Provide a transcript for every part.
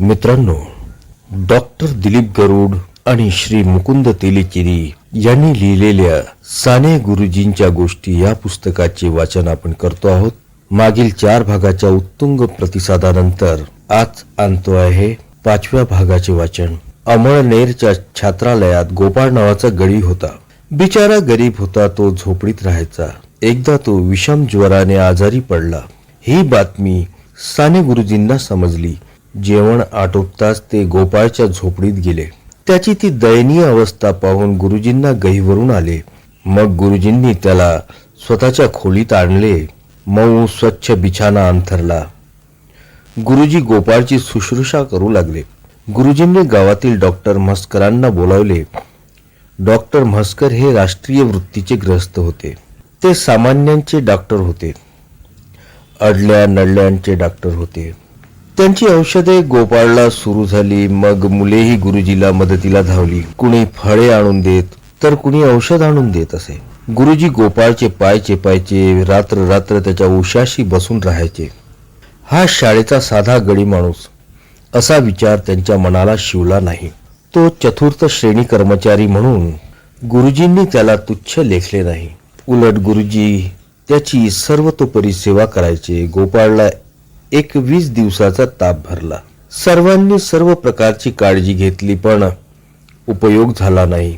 मित्रांनो, डॉक्टर दिलीप गरुड आणि श्री मुकुंद तेलीचेरी यांनी लिहिलेल्या साने गुरुजींच्या गोष्टी या पुस्तकाचे वाचन आपण करतो आहोत. मागील 4 भागाच्या उत्तुंग प्रतिसादानंतर आज आणतो आहे 5व्या भागाचे वाचन. अमळनेरच्या छात्रालयात गोपाळ नावाचा गडी होता. बिचारा गरीब होता. तो झोपडीत राहायचा. एकदा तो विषम ज्वराने आजारी पडला. ही बातमी साने गुरुजींना समजली. जेवण आटोपताच ते गोपाळच्या झोपडीत गेले. त्याची ती दयनीय अवस्था पाहून गुरुजींना गहिवरून आले. मग गुरुजींनी त्याला स्वतःच्या खोलीत आणले. मऊ स्वच्छ बिछाना अंथरला. गुरुजी गोपाळची शुश्रूषा करू लागले. गुरुजींनी गावातील डॉक्टर म्हस्करांना बोलावले. डॉक्टर म्हस्कर हे राष्ट्रीय वृत्तीचे ग्रस्त होते. ते सामान्यांचे डॉक्टर होते. अडल्या नडल्यांचे डॉक्टर होते. त्यांची औषधे गोपाळला सुरू झाली. मग मुलेही गुरुजीला मदतीला धावली. कुणी फळे आणून देत तर कुणी औषध आणून देत असे. गुरुजी गोपाळचे पाय चेपायचे. रात्र रात्र त्याच्या उशाशी बसून राहायचे. हा शाळेचा साधा गडी माणूस असा विचार त्यांच्या मनाला शिवला नाही. तो चतुर्थ श्रेणी कर्मचारी म्हणून गुरुजींनी त्याला तुच्छ लेखले नाही. उलट गुरुजी त्याची सर्वतोपरी सेवा करायचे. गोपाळला 21 दिवसाचा ताप भरला. सर्वांनी सर्व प्रकारची काळजी घेतली, पण उपयोग झाला नाही.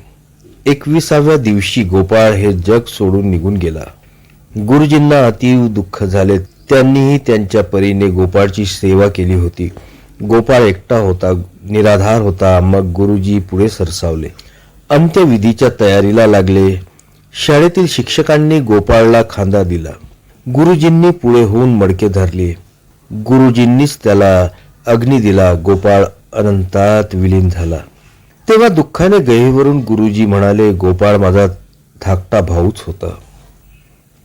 21व्या दिवशी गोपाळ हे जग सोडून निघून गेला. गुरुजींना अतीव दुःख झाले. त्यांनीही त्यांच्या परीने गोपाळची सेवा केली होती. गोपाळ एकटा होता, निराधार होता. मग गुरुजी पुढे सरसावले. अंत्यविधीच्या तयारीला लागले. शाळेतील शिक्षकांनी गोपाळला खांदा दिला. गुरुजींनी पुढे होऊन मडके धरले. गुरुजींनीच त्याला अग्नी दिला. गोपाळ अनंतात विलीन झाला. तेव्हा दुःखाने गहिवरून गुरुजी म्हणाले, गोपाळ माझा धाकटा भाऊच होता.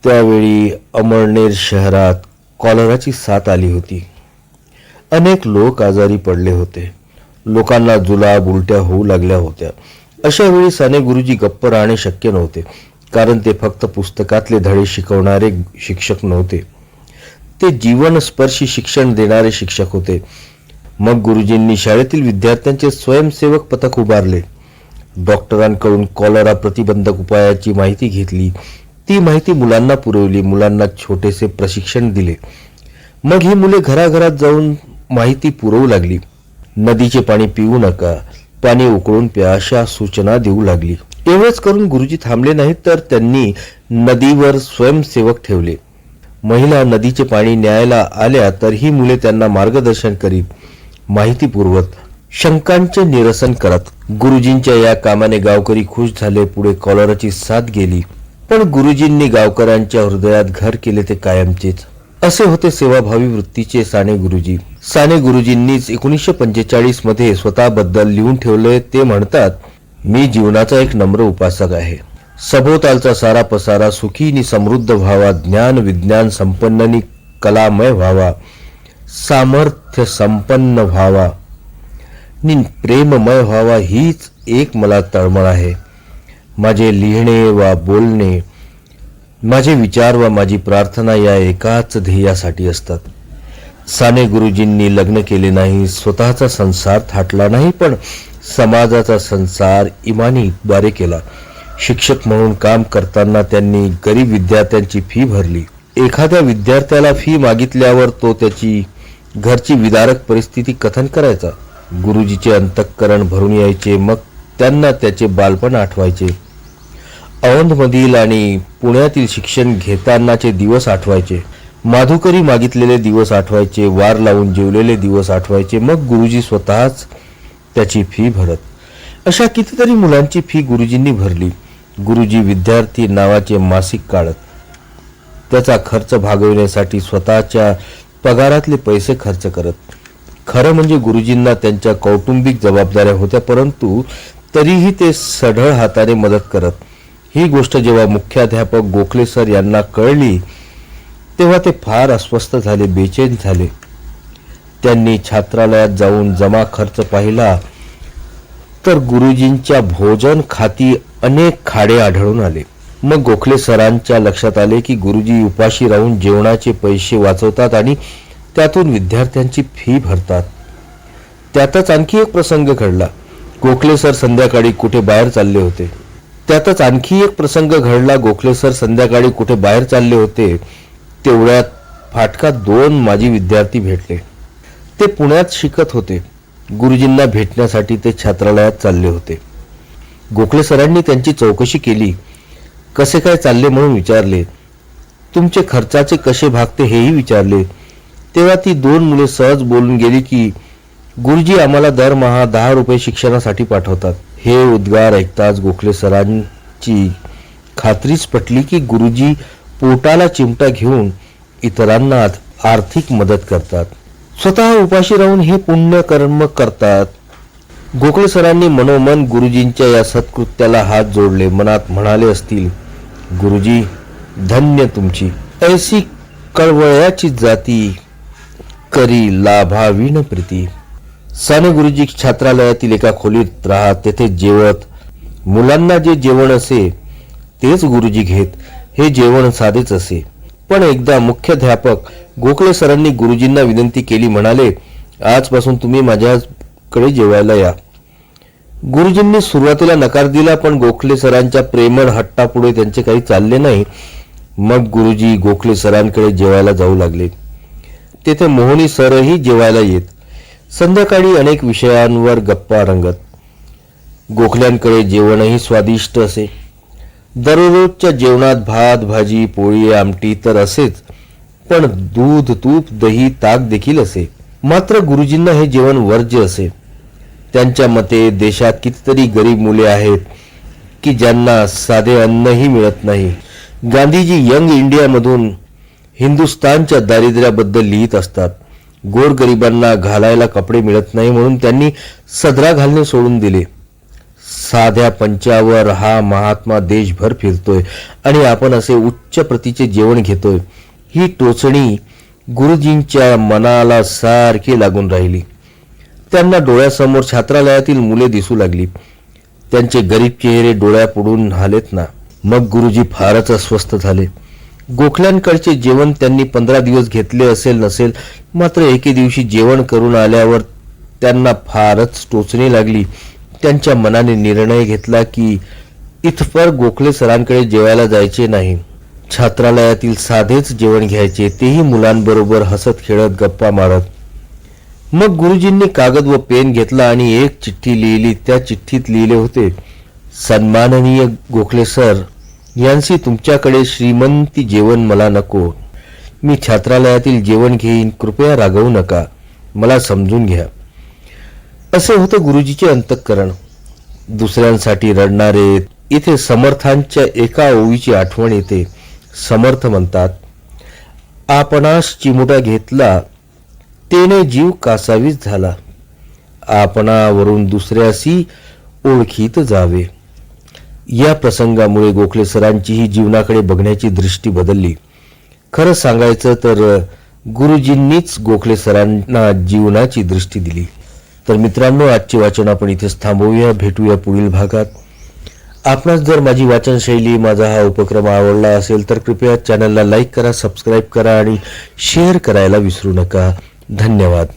त्यावेळी अमळनेर शहरात कॉलराची साथ आली होती. अनेक लोक आजारी पडले होते. लोकांना जुलाब उलट्या होऊ लागल्या होत्या. अशा वेळी साने गुरुजी गप्प राहणे शक्य नव्हते. कारण ते फक्त पुस्तकातले धडे शिकवणारे शिक्षक नव्हते. ते जीवनस्पर्शी शिक्षण देणारे शिक्षक होते. मग गुरुजींनी शाळेतील विद्यार्थ्यांचे स्वयंसेवक पथक उभारले. डॉक्टरांकडून कॉलरा प्रतिबंधक उपायाची माहिती घेतली. ती माहिती मुलांना पुरवली. मुलांना छोटेसे प्रशिक्षण दिले. मग ही मुले घराघरात जाऊन माहिती पुरवू लागली. नदीचे पाणी पिऊ नका, पाणी उकळून प्या अशा सूचना देऊ लागली. एवढंच करून गुरुजी थांबले नाहीत, तर त्यांनी नदीवर स्वयंसेवक ठेवले. महिला नदीचे पाणी न्यायला आल्या तर ही मुले त्यांना मार्गदर्शन करीत, माहिती पुरवत, शंकांचे निरसन करत. गुरुजींच्या या कामाने गावकरी खुश झाले. पुढे कॉलराची साथ गेली. पण गुरुजींनी गावकऱ्यांच्या हृदयात घर केले ते कायमचेच. असे होते सेवाभावी वृत्तीचे साने गुरुजी. साने गुरुजींनीच 1945 मध्ये स्वतःबद्दल लिहून ठेवले. ते म्हणतात, मी जीवनाचा एक नम्र उपासक आहे. सभोवतालचा सारा पसारा सुखी नि समृद्ध व्हावा. ज्ञान विज्ञान संपन्ननी कलामय व्हावा. सामर्थ्य संपन्न व्हावा नि प्रेममय व्हावा. हीच एक मला तळमळ आहे. माझे लिहिणे वा बोलणे, माझे विचार वा माझी प्रार्थना या एकाच ध्येयासाठी असतात. साने गुरुजींनी लग्न केले नाही. स्वतःचा संसार थाटला नाही, पण समाजाचा संसार इमानीद्वारे केला. शिक्षक म्हणून काम करताना त्यांनी गरीब विद्यार्थ्यांची फी भरली. एखाद्या विद्यार्थ्याला फी मागितल्यावर तो त्याची घरची विदारक परिस्थिती कथन करायचा. गुरुजीचे अंतःकरण भरून यायचे. मग त्यांना त्याचे बालपण आठवायचे. औंधमधील आणि पुण्यातील शिक्षण घेतानाचे दिवस आठवायचे. माधुकरी मागितलेले दिवस आठवायचे. वार लावून जेवलेले दिवस आठवायचे. मग गुरुजी स्वतःच त्याची फी भरत. अशा कितीतरी मुलांची फी गुरुजींनी भरली. गुरुजी विद्यार्थी नावाचे मासिक काढत. त्याचा खर्च भागविण्यासाठी स्वतःच्या पगारातले पैसे खर्च करत. खरं म्हणजे गुरुजींना त्यांच्या कौटुंबिक जबाबदाऱ्या होत्या, परंतु तरीही ते सढळ हाताने मदत करत. ही गोष्ट जेव्हा मुख्याध्यापक गोखले सर यांना कळली तेव्हा ते फार अस्वस्थ झाले, बेचैन झाले. त्यांनी छात्रालयात जाऊन जमा खर्च पाहिला तर गुरुजींच्या भोजन खाती अनेक खाडे आढळून आले. मग गोखले सरांच्या लक्षात आले की गुरुजी उपाशी राहून जेवणाचे पैसे वाचवतात आणि त्यातून विद्यार्थ्यांची फी भरतात. त्यातच आणखी एक प्रसंग घडला. गोखले सर संध्याकाळी कुठे बाहेर चालले होते. तेवढ्यात फाटकात 2 माजी विद्यार्थी भेटले. ते पुण्यात शिकत होते. गुरुजींना भेटण्यासाठी ते छात्रालयात चालले होते. गोखले सरांनी त्यांची चौकशी केली. कसे काय चालले म्हणून विचारले. तुमचे खर्चाचे कसे भागते हेही विचारले. तेव्हा ती 2 मुले सहज बोलून गेली की गुरुजी आम्हाला दरमहा 10 रुपये शिक्षणासाठी पाठवतात. हे उद्गार ऐकताच गोखले सरांची खात्रीच पटली की गुरुजी पोटाला चिमटा घेऊन इतरांना आर्थिक मदत करतात. स्वतः उपाशी राहून हे पुण्य कर्म करतात. गोखले सरांनी मनोमन गुरुजींच्या या सत्कृत्याला हात जोडले. मनात म्हणाले असतील, गुरुजी धन्य तुमची ऐसी कळवळ्याची जाती करी लाभाविण प्रीती. साने गुरुजी छात्रालयातील एका खोलीत राहत. तेथे जेवत. मुलांना जे जेवण असे तेच गुरुजी घेत. हे जेवण साधेच असे. पण एकदा मुख्याध्यापक गोखले सरांनी गुरुजींना विनंती केली. म्हणाले, आजपासून तुम्ही माझ्याकडे जेवायला या. गुरुजींनी सुरुवातीला नकार दिला, पण गोखले सरांच्या प्रेमळ हट्टापुढे त्यांचे काही चालले नाही. मग गुरुजी गोखले सरांकडे जेवायला जाऊ लागले. तेथे मोहनी सरही जेवायला येत. संध्याकाळी अनेक विषयांवर गप्पा रंगत. गोखल्यांकडे जेवणही स्वादिष्ट असे. दररोजच्या जेवणात भात, भाजी, पोळी, आमटी तर असेच, पण दूध, तूप, दही, ताक देखील असे. मात्र गुरुजींना हे जेवण वर्ज्य असे. त्यांच्या मते देशात कितीतरी गरीब मुले आहेत की ज्यांना साधे अन्नही मिळत नाही. गांधीजी यंग इंडियामधून हिंदुस्थानच्या दारिद्र्याबद्दल लिहित असतात. गोरगरिबांना घालायला कपडे मिळत नाही म्हणून त्यांनी सदरा घालणे सोडून दिले. साध्या पंचावर हा महात्मा देशभर फिरतोय आणि आपण असे उच्च प्रतीचे जेवण घेतोय. ही टोचणी गुरुजींच्या मनाला सारखी लागून राहिली. त्यांना डोळ्यासमोर छात्रालयातील मुले दिसू लागली. त्यांचे गरीब चेहरे डोळ्यापुढून हालेत ना. मग गुरुजी फारच अस्वस्थ झाले. गोखल्यांकडचे जेवण त्यांनी 15 दिवस घेतले असेल नसेल, मात्र एके दिवशी जेवण करून आल्यावर त्यांना फारच टोचणी लागली. त्यांच्या मनाने निर्णय घेतला की इथपर गोखले सरांकडे जेवायला जायचे नाही. छात्रालयातील साधेच जेवण घ्यायचे, तेही मुलांबरोबर हसत खेळत गप्पा मारत. मग गुरुजींनी कागद व पेन घेतला आणि एक चिठ्ठी लिहिली. त्या चिठ्ठीत लिहिले होते, सन्माननीय गोखले सर यांसी तुमच्याकडे श्रीमंती जेवण मला नको. मी छात्रालयातील जेवण घेईन, कृपया रागवू नका, मला समजून घ्या. असे होते गुरुजीचे अंतःकरण. दुसऱ्यांसाठी रडणारे. इथे समर्थांच्या एका ओळीची आठवण येते. समर्थ म्हणतात, आपणास चिमुटा घेतला तेने जीव कासावीस झाला. आपणावरून दुसऱ्यासी ओळखीत जावे. या प्रसंगामुळे गोखले सरांचीही जीवनाकडे बघण्याची दृष्टी बदलली. खरं सांगायचं तर गुरुजींनीच गोखले सरांना जीवनाची दृष्टी दिली. तर मित्रांनो, आजचे वाचन आपण इथेच थांबवूया. भेटूया पुढील भागात. आपणास जर माझी वाचनशैली, माझा हा उपक्रम आवडला असेल तर कृपया चॅनलला लाईक करा, सबस्क्राईब करा आणि शेअर करायला विसरू नका. धन्यवाद.